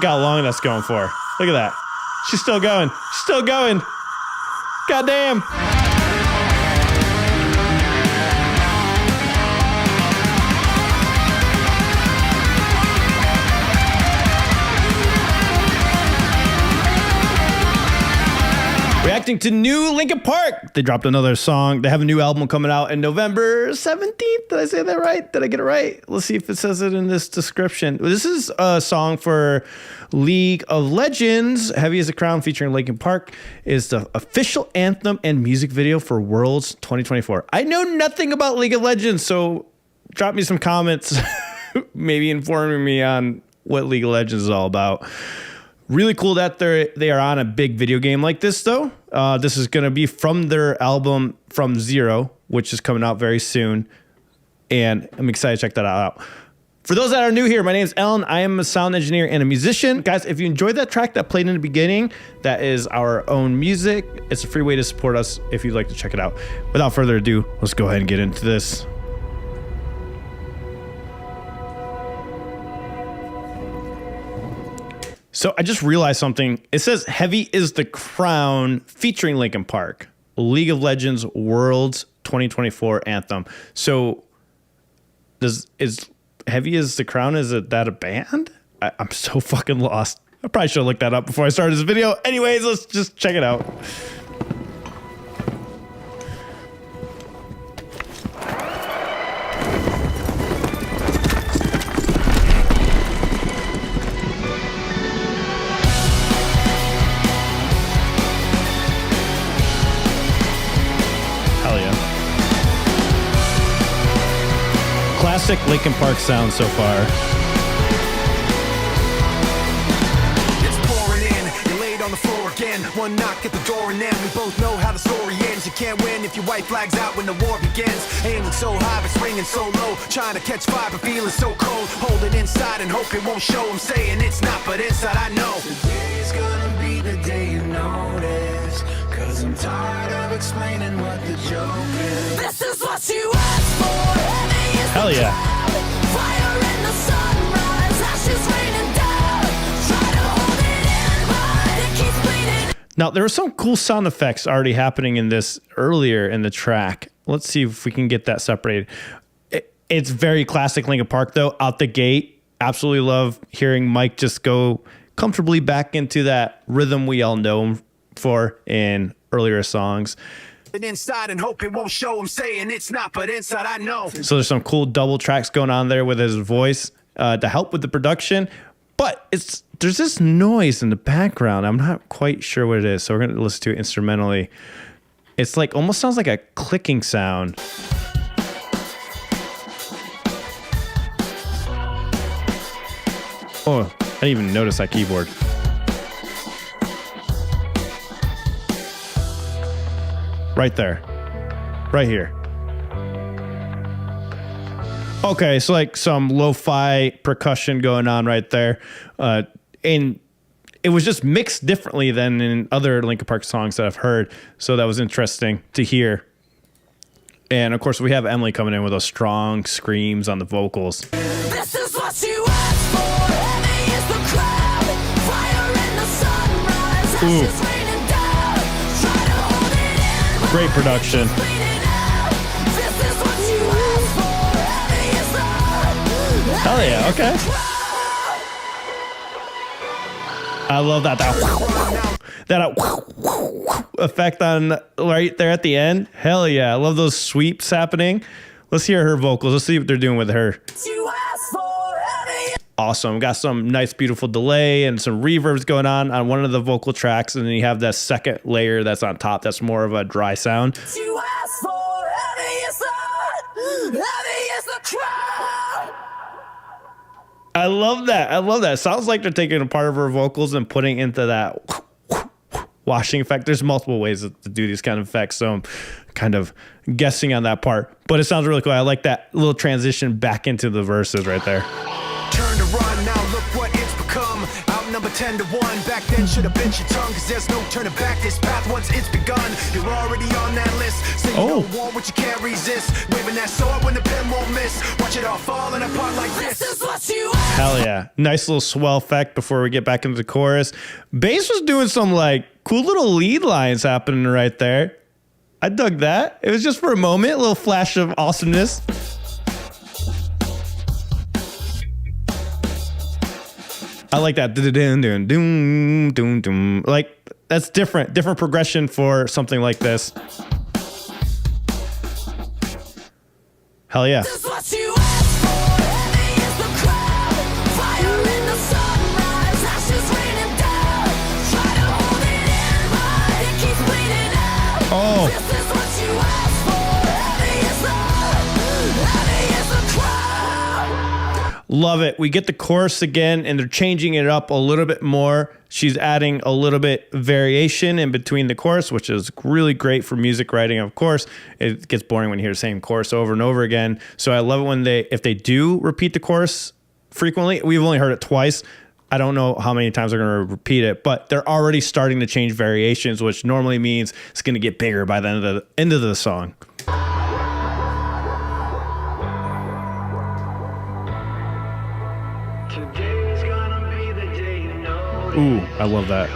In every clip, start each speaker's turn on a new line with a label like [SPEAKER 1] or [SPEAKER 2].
[SPEAKER 1] Look how long that's going for. Look at that. She's still going. She's still going. Goddamn. Reacting to new Linkin Park. They dropped another song. They have a new album coming out in November 17th. Did I say that right? Did I get it right? Let's see if it says it in this description. This is a song for League of Legends. Heavy as a Crown featuring Linkin Park is the official anthem and music video for Worlds 2024. I know nothing about League of Legends, so drop me some comments, maybe informing me on what League of Legends is all about. Really cool that they are on a big video game like this, though. This is going to be from their album From Zero, which is coming out very soon. And I'm excited to check that out. For those that are new here, my name is Alan. I am a sound engineer and a musician. Guys, if you enjoyed that track that played in the beginning, that is our own music. It's a free way to support us if you'd like to check it out. Without further ado, let's go ahead and get into this. So I just realized something. It says Heavy is the Crown featuring Linkin Park, League of Legends Worlds 2024 anthem. So is Heavy is the Crown, is that a band? I'm so fucking lost. I probably should have looked that up before I started this video. Anyways, let's just check it out. Classic Linkin Park sound so far.
[SPEAKER 2] It's pouring in, you're laid on the floor again. One knock at the door and then we both know how the story ends. You can't win if your white flag's out when the war begins. Aiming so high but swinging so low, trying to catch fire but feeling so cold. Hold it inside and hope it won't show. I'm saying it's not, but inside I know. Today's gonna be the day you notice, 'cause I'm tired of explaining what the joke is. This is what you asked for.
[SPEAKER 1] Hell yeah.
[SPEAKER 2] Fire in the sunrise, ashes raining down. Try to hold it in, but it keeps bleeding.
[SPEAKER 1] Now, there were some cool sound effects already happening in this earlier in the track. Let's see if we can get that separated. It's very classic Linkin Park, though, out the gate. Absolutely love hearing Mike just go comfortably back into that rhythm we all know him for in earlier songs.
[SPEAKER 2] Inside and hope it won't show. I'm saying it's not, but inside I know.
[SPEAKER 1] So there's some cool double tracks going on there with his voice to help with the production, but there's this noise in the background. I'm not quite sure what it is, so we're gonna listen to it instrumentally. It's like almost sounds like a clicking sound. Oh, I didn't even notice that keyboard. Right there. Right here. Okay, so like some lo-fi percussion going on right there. And it was just mixed differently than in other Linkin Park songs that I've heard. So that was interesting to hear. And of course, we have Emily coming in with those strong screams on the vocals.
[SPEAKER 2] This is what you asked for. Heavy is the crowd. Fire in the sunrise. Ashes raining down. Try to hold it in.
[SPEAKER 1] Great production. Hell yeah, okay. I love that effect on right there at the end. Hell yeah, I love those sweeps happening. Let's hear her vocals. Let's see what they're doing with her. Awesome. Got some nice, beautiful delay and some reverbs going on one of the vocal tracks. And then you have that second layer that's on top. That's more of a dry sound. I love that. I love that. It sounds like they're taking a part of her vocals and putting into that washing effect. There's multiple ways to do these kind of effects, so I'm kind of guessing on that part. But it sounds really cool. I like that little transition back into the verses right there.
[SPEAKER 2] Turn to run now, look what it's become. Outnumbered number 10 to 1. Back then should have bent your tongue, cause there's no turning back. This path once it's begun, you're already on that list. Say you don't want what you can't resist. Waving that sword when the pen won't miss. Watch it all falling apart like this. This is what you want.
[SPEAKER 1] Hell yeah. Nice little swell effect before we get back into the chorus. Bass was doing some like cool little lead lines happening right there. I dug that. It was just for a moment, a little flash of awesomeness. I like that. Like, that's different progression for something like this. Hell yeah.
[SPEAKER 3] This is what you asked for. Heavy is the crowd. Fire in the sunrise. Ashes raining down. Try to hold it in, but it keeps bleeding out.
[SPEAKER 1] Oh.
[SPEAKER 3] This is what you asked for. Heavy is the crowd.
[SPEAKER 1] Love it. We get the chorus again, and they're changing it up a little bit more. She's adding a little bit variation in between the chorus, which is really great for music writing. Of course, it gets boring when you hear the same chorus over and over again. So I love it when if they do repeat the chorus frequently. We've only heard it twice. I don't know how many times they're going to repeat it, but they're already starting to change variations, which normally means it's going to get bigger by the end of the song. Ooh, I love that.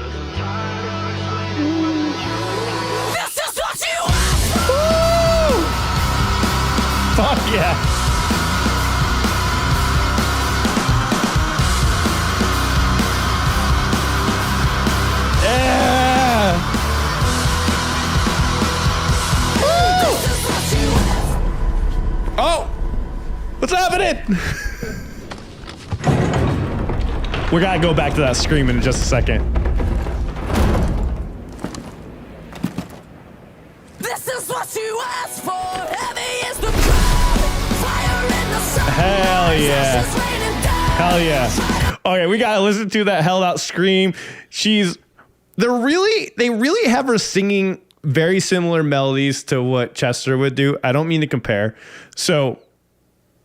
[SPEAKER 3] This is what you asked for.
[SPEAKER 1] Woo! Fuck yeah. Yeah.
[SPEAKER 3] This is what you asked.
[SPEAKER 1] Oh, what's happening? We gotta go back to that scream in just a second.
[SPEAKER 3] This is what you asked for. Heavy is the crowd. Fire in the sun.
[SPEAKER 1] Hell yeah.
[SPEAKER 3] Ashes raining down.
[SPEAKER 1] Hell yeah. Okay, we gotta listen to that held out scream. They really have her singing very similar melodies to what Chester would do. I don't mean to compare. So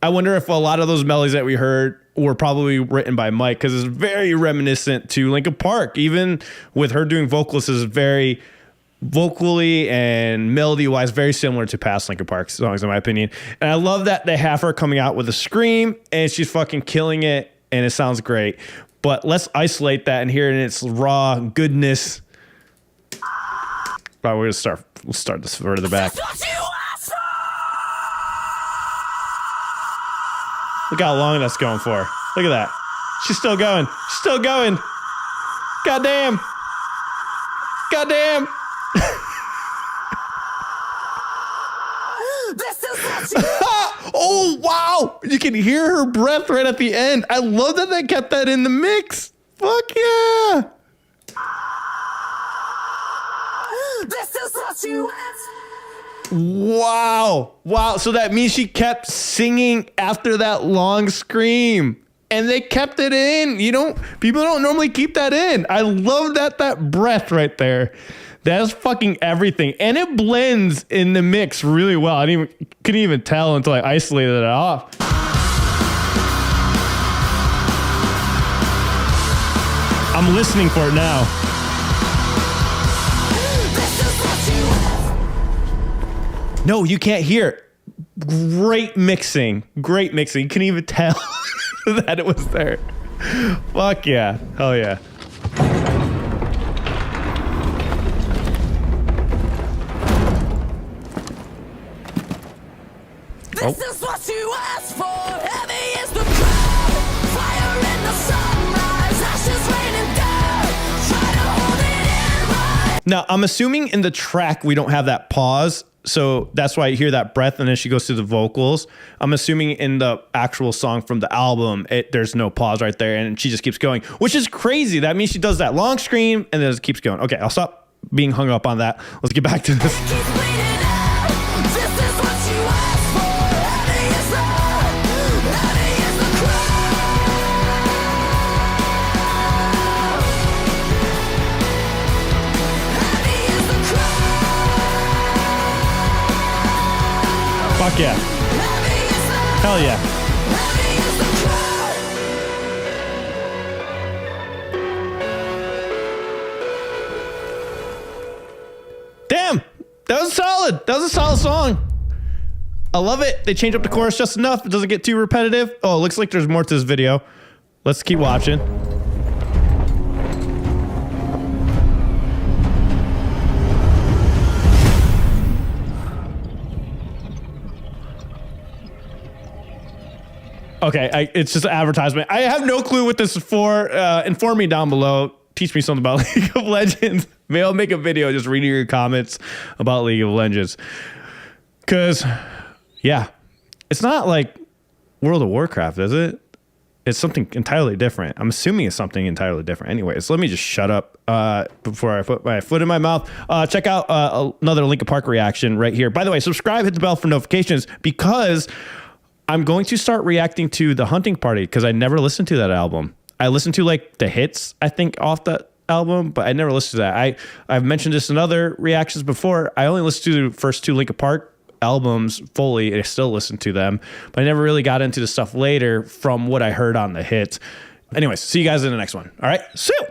[SPEAKER 1] I wonder if a lot of those melodies that we heard were probably written by Mike, because it's very reminiscent to Linkin Park. Even with her doing vocals, is very vocally and melody wise very similar to past Linkin Park songs, in my opinion. And I love that they have her coming out with a scream and she's fucking killing it, and it sounds great. But let's isolate that and hear it in its raw goodness. But we'll start this further back.
[SPEAKER 3] This is what you asked for.
[SPEAKER 1] Look how long that's going for. Look at that. She's still going. She's still going. Goddamn. Goddamn.
[SPEAKER 3] This is what you
[SPEAKER 1] Oh, wow. You can hear her breath right at the end. I love that they kept that in the mix. Fuck yeah.
[SPEAKER 3] This is what you asked.
[SPEAKER 1] Wow. Wow. So that means she kept singing after that long scream. And they kept it in. People don't normally keep that in. I love that breath right there. That's fucking everything. And it blends in the mix really well. I couldn't even tell until I isolated it off. I'm listening for it now.
[SPEAKER 3] This is what you asked.
[SPEAKER 1] No, you can't hear it. Great mixing. Great mixing. You couldn't even tell that it was there. Fuck yeah. Hell yeah.
[SPEAKER 3] This is what you asked for. Heavy is the crowd. Fire in the sunrise. Ashes raining down. Try to hold it in, but
[SPEAKER 1] Now, I'm assuming in the track we don't have that pause. So that's why you hear that breath and then she goes through the vocals. I'm assuming in the actual song from the album, there's no pause right there and she just keeps going, which is crazy. That means she does that long scream and then it keeps going. Okay, I'll stop being hung up on that. Let's get back to this.
[SPEAKER 3] keep bleeding out. This is what you asked for. Heavy is the crowd. Heavy is the crowd.
[SPEAKER 1] Fuck yeah.
[SPEAKER 3] Heavy is the
[SPEAKER 1] Hell yeah.
[SPEAKER 3] Heavy is the crowd.
[SPEAKER 1] That was solid. That was a solid song. I love it. They changed up the chorus just enough. It doesn't get too repetitive. Oh, it looks like there's more to this video. Let's keep watching. Okay, it's just an advertisement. I have no clue what this is for. Inform me down below. Teach me something about League of Legends. Maybe I'll make a video just reading your comments about League of Legends. Because, yeah, it's not like World of Warcraft, is it? It's something entirely different. I'm assuming it's something entirely different. Anyways, let me just shut up before I put my foot in my mouth. Check out another Linkin Park reaction right here. By the way, subscribe, hit the bell for notifications, because I'm going to start reacting to The Hunting Party, because I never listened to that album. I listened to like the hits, I think, off that album, but I never listened to that. I've mentioned this in other reactions before. I only listened to the first 2 Linkin Park albums fully, and I still listen to them, but I never really got into the stuff later from what I heard on the hits. Anyways, see you guys in the next one. All right, see you.